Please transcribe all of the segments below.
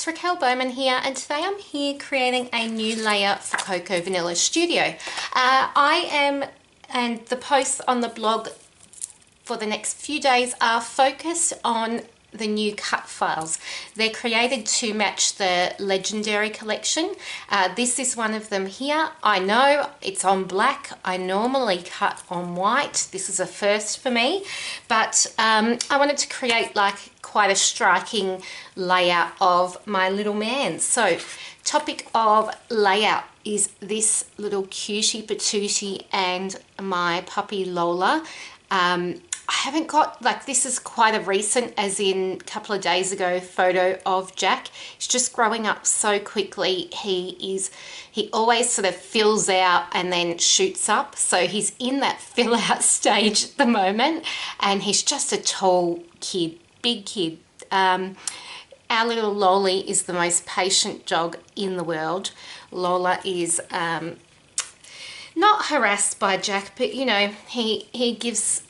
it's Raquel Bowman here, and today I'm here creating a new layout for Cocoa Vanilla Studio. And the posts on the blog for the next few days are focused on the new cut files. They're created to match the Legendary collection. This is one of them here. I know it's on black. I normally cut on white. This is a first for me, but I wanted to create like quite a striking layout of my little man. So topic of layout is this little cutie patootie and my puppy Lola. I haven't got, like, this is quite a recent, as in a couple of days ago, photo of Jack. He's just growing up so quickly. He always sort of fills out and then shoots up. So he's in that fill out stage at the moment, and he's just a tall kid, big kid. Our little Lolly is the most patient dog in the world. Lola is not harassed by Jack, but you know, he gives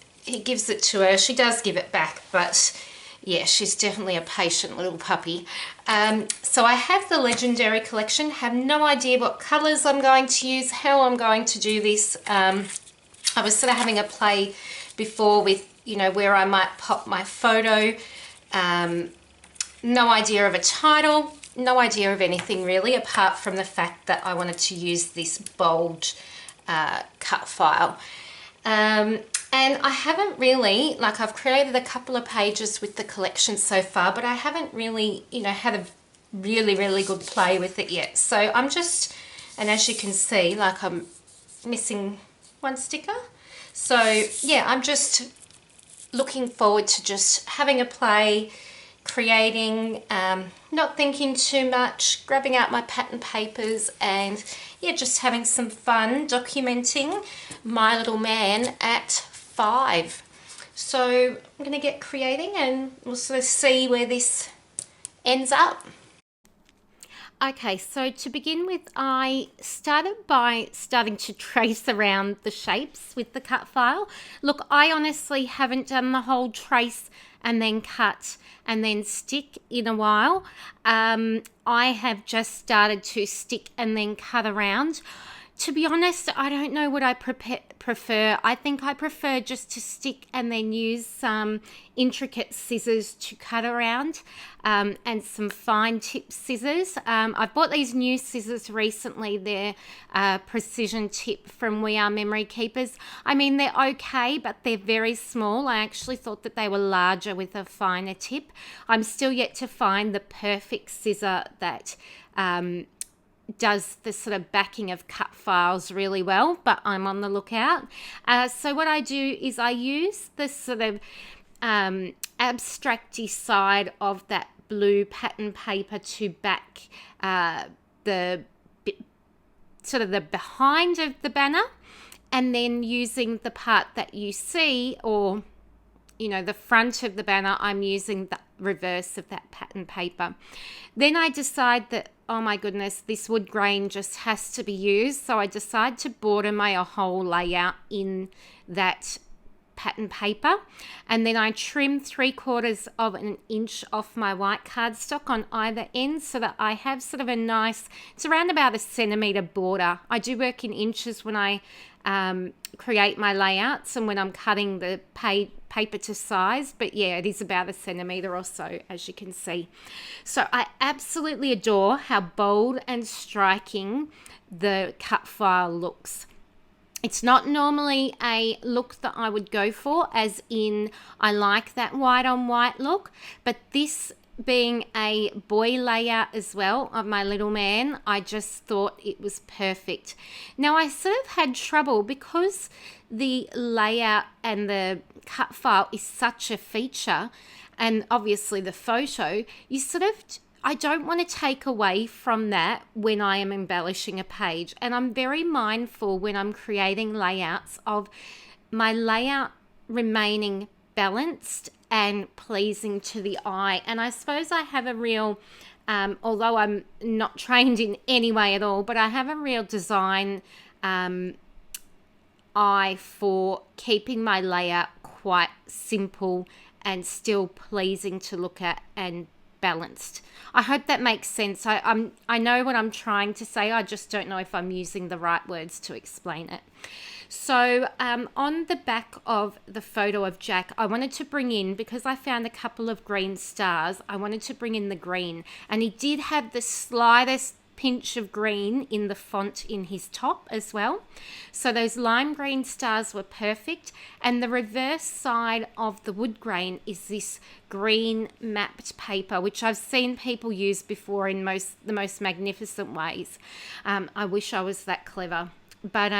it to her. She does give it back, but yeah, she's definitely a patient little puppy. So I have the Legendary collection, have no idea what colours I'm going to use, how I'm going to do this. I was sort of having a play before with, you know, where I might pop my photo. No idea of a title, no idea of anything really, apart from the fact that I wanted to use this bold cut file. And I haven't really, like, I've created a couple of pages with the collection so far, but I haven't really, you know, had a really good play with it yet. So I'm just, and as you can see, like, I'm missing one sticker. So yeah, I'm just looking forward to just having a play, creating, not thinking too much, grabbing out my pattern papers, and yeah, just having some fun documenting my little man at 5. So I'm going to get creating and we'll sort of see where this ends up. Okay, so to begin with, I started by starting to trace around the shapes with the cut file. Look, I honestly haven't done the whole trace and then cut and then stick in a while. I have just started to stick and then cut around. To be honest, I don't know what I prefer. I think I prefer just to stick and then use some intricate scissors to cut around, and some fine tip scissors. I bought these new scissors recently. They're precision tip from We Are Memory Keepers. I mean, they're okay, but they're very small. I actually thought that they were larger with a finer tip. I'm still yet to find the perfect scissor that does the sort of backing of cut files really well, but I'm on the lookout. So what I do is I use the sort of abstracty side of that blue pattern paper to back the sort of the behind of the banner, and then using the part that you see, or you know, the front of the banner, I'm using the reverse of that pattern paper. Then I decide that, oh my goodness, this wood grain just has to be used. So I decide to border my whole layout in that pattern paper. And then I trim 3/4 of an inch off my white cardstock on either end so that I have sort of a nice, it's around about a centimetre border. I do work in inches when I create my layouts and when I'm cutting the paper to size, but yeah, it is about a centimetre or so, as you can see. So I absolutely adore how bold and striking the cut file looks. It's not normally a look that I would go for, as in I like that white on white look, but this being a boy layout as well of my little man, I just thought it was perfect. Now I sort of had trouble because the layout and the cut file is such a feature, and obviously the photo, you sort of, I don't want to take away from that when I am embellishing a page. And I'm very mindful when I'm creating layouts of my layout remaining balanced and pleasing to the eye. And I suppose I have a real, although I'm not trained in any way at all, but I have a real design eye for keeping my layout quite simple and still pleasing to look at and balanced. I hope that makes sense. I know what I'm trying to say. I just don't know if I'm using the right words to explain it. So on the back of the photo of Jack, I wanted to bring in, because I found a couple of green stars, I wanted to bring in the green. And he did have the slightest pinch of green in the font in his top as well. So those lime green stars were perfect. And the reverse side of the wood grain is this green mapped paper, which I've seen people use before in the most magnificent ways. I wish I was that clever. But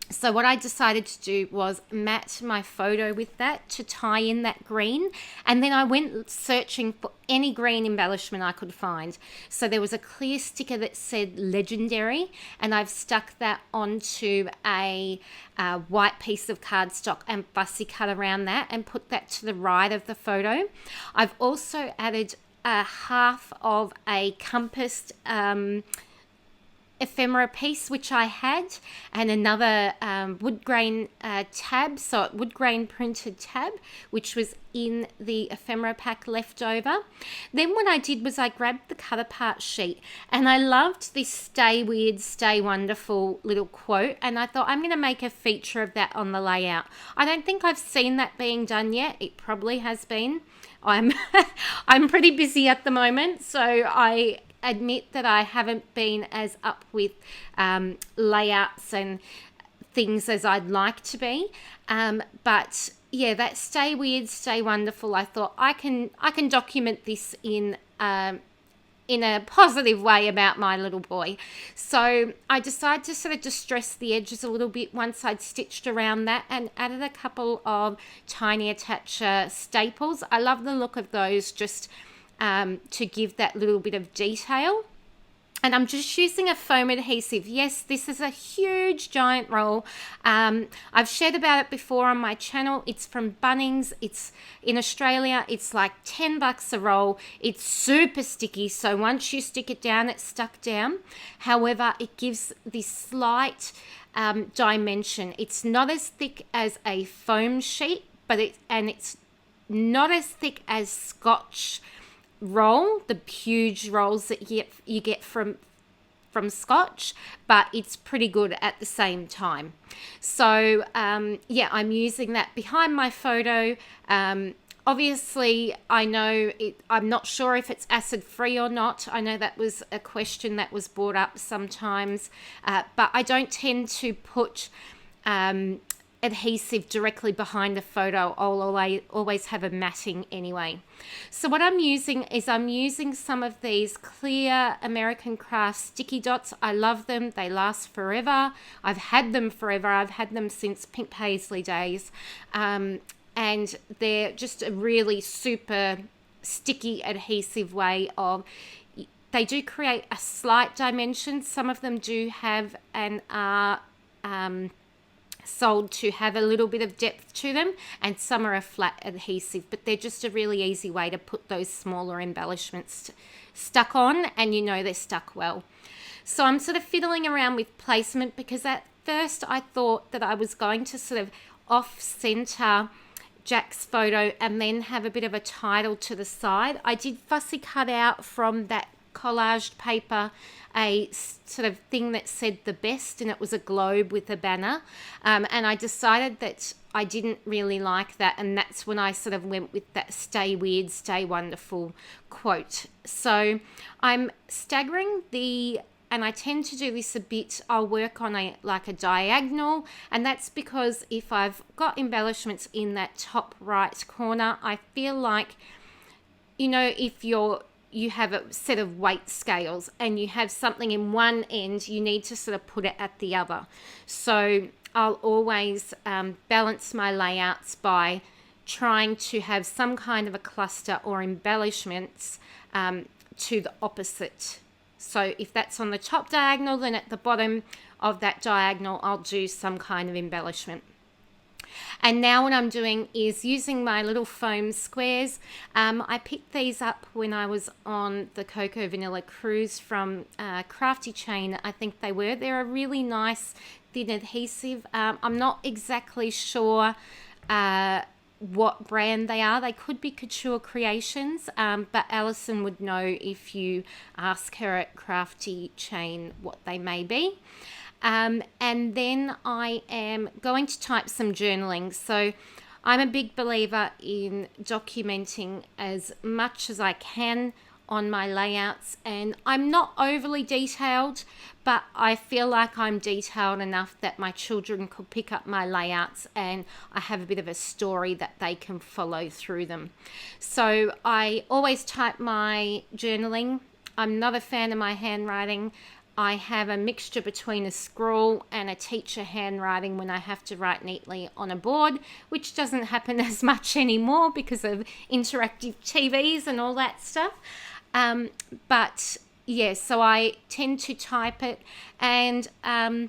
so what I decided to do was mat my photo with that to tie in that green. And then I went searching for any green embellishment I could find. So there was a clear sticker that said legendary, and I've stuck that onto a white piece of cardstock and fussy cut around that and put that to the right of the photo. I've also added a half of a compassed ephemera piece which I had, and another wood grain tab, so wood grain printed tab, which was in the ephemera pack left over. Then what I did was I grabbed the cut apart sheet, and I loved this "Stay Weird, Stay Wonderful" little quote, and I thought I'm going to make a feature of that on the layout. I don't think I've seen that being done yet. It probably has been. I'm pretty busy at the moment, so I admit that I haven't been as up with layouts and things as I'd like to be. But yeah, that "Stay Weird, Stay Wonderful," I thought I can document this in a positive way about my little boy. So I decided to sort of distress the edges a little bit once I'd stitched around that, and added a couple of tiny attacher staples. I love the look of those, just to give that little bit of detail. And I'm just using a foam adhesive. Yes, this is a huge giant roll. I've shared about it before on my channel. It's from Bunnings. It's in Australia. It's like $10 a roll. It's super sticky, so once you stick it down, it's stuck down. However, it gives this slight dimension. It's not as thick as a foam sheet, but it's not as thick as Scotch roll, the huge rolls that you get from Scotch, but it's pretty good at the same time. So yeah, I'm using that behind my photo. Obviously, I know I'm not sure if it's acid free or not. I know that was a question that was brought up sometimes, but I don't tend to put adhesive directly behind the photo. I'll always have a matting anyway. So what I'm using is some of these clear American Craft sticky dots. I love them. They last forever. I've had them forever. I've had them since Pink Paisley days. And they're just a really super sticky adhesive way of, they do create a slight dimension. Some of them do have and are sold to have a little bit of depth to them, and some are a flat adhesive, but they're just a really easy way to put those smaller embellishments stuck on, and you know they're stuck well. So I'm sort of fiddling around with placement, because at first I thought that I was going to sort of off-center Jack's photo and then have a bit of a title to the side. I did fussy cut out from that collaged paper a sort of thing that said "the best," and it was a globe with a banner, and I decided that I didn't really like that, and that's when I sort of went with that "Stay Weird, Stay Wonderful" quote. So I'm staggering and I tend to do this a bit, I'll work on a diagonal, and that's because if I've got embellishments in that top right corner, I feel like, you know, if you have a set of weight scales and you have something in one end, you need to sort of put it at the other. So I'll always balance my layouts by trying to have some kind of a cluster or embellishments to the opposite. So if that's on the top diagonal, then at the bottom of that diagonal, I'll do some kind of embellishment. And now what I'm doing is using my little foam squares. I picked these up when I was on the Cocoa Vanilla cruise from Crafty Chain, I think they were. They're a really nice thin adhesive. I'm not exactly sure what brand they are. They could be couture creations, but Alison would know if you ask her at Crafty Chain what they may be. And then I am going to type some journaling. So I'm a big believer in documenting as much as I can on my layouts, and I'm not overly detailed, but I feel like I'm detailed enough that my children could pick up my layouts and I have a bit of a story that they can follow through them. So I always type my journaling. I'm not a fan of my handwriting. I have a mixture between a scrawl and a teacher handwriting when I have to write neatly on a board, which doesn't happen as much anymore because of interactive TVs and all that stuff. But yeah, so I tend to type it, and I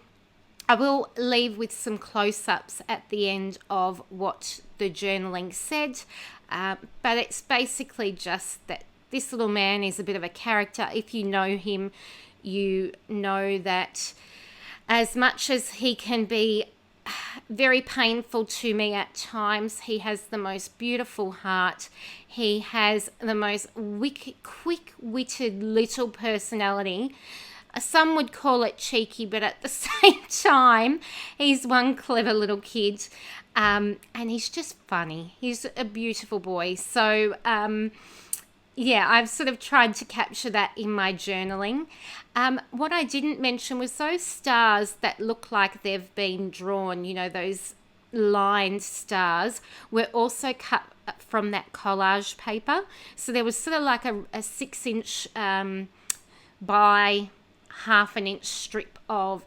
will leave with some close-ups at the end of what the journaling said, but it's basically just that this little man is a bit of a character. If you know him, you know that as much as he can be very painful to me at times, he has the most beautiful heart. He has the most quick-witted little personality. Some would call it cheeky, but at the same time, he's one clever little kid, and he's just funny. He's a beautiful boy. So, yeah, I've sort of tried to capture that in my journaling. What I didn't mention was those stars that look like they've been drawn, you know, those lined stars, were also cut from that collage paper. So there was sort of like a 6-inch by half an inch strip of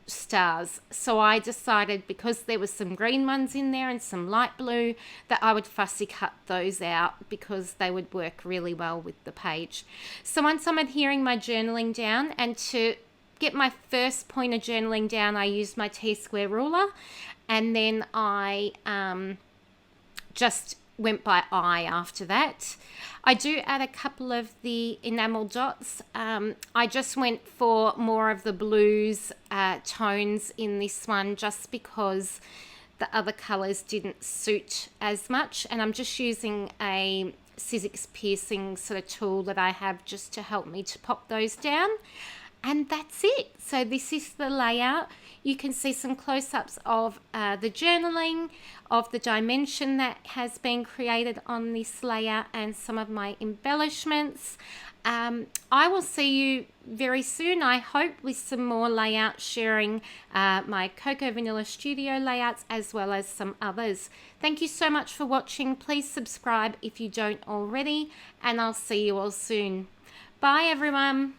stars. So I decided, because there was some green ones in there and some light blue, that I would fussy cut those out because they would work really well with the page. So once I'm adhering my journaling down, and to get my first point of journaling down, I used my T-square ruler, and then I just went by eye after that. I do add a couple of the enamel dots. I just went for more of the blues tones in this one, just because the other colors didn't suit as much, and I'm just using a Sizzix piercing sort of tool that I have just to help me to pop those down. And that's it. So this is the layout. You can see some close-ups of the journaling, of the dimension that has been created on this layout, and some of my embellishments. I will see you very soon, I hope, with some more layouts, sharing my Cocoa Vanilla Studio layouts as well as some others. Thank you so much for watching. Please subscribe if you don't already, and I'll see you all soon. Bye everyone.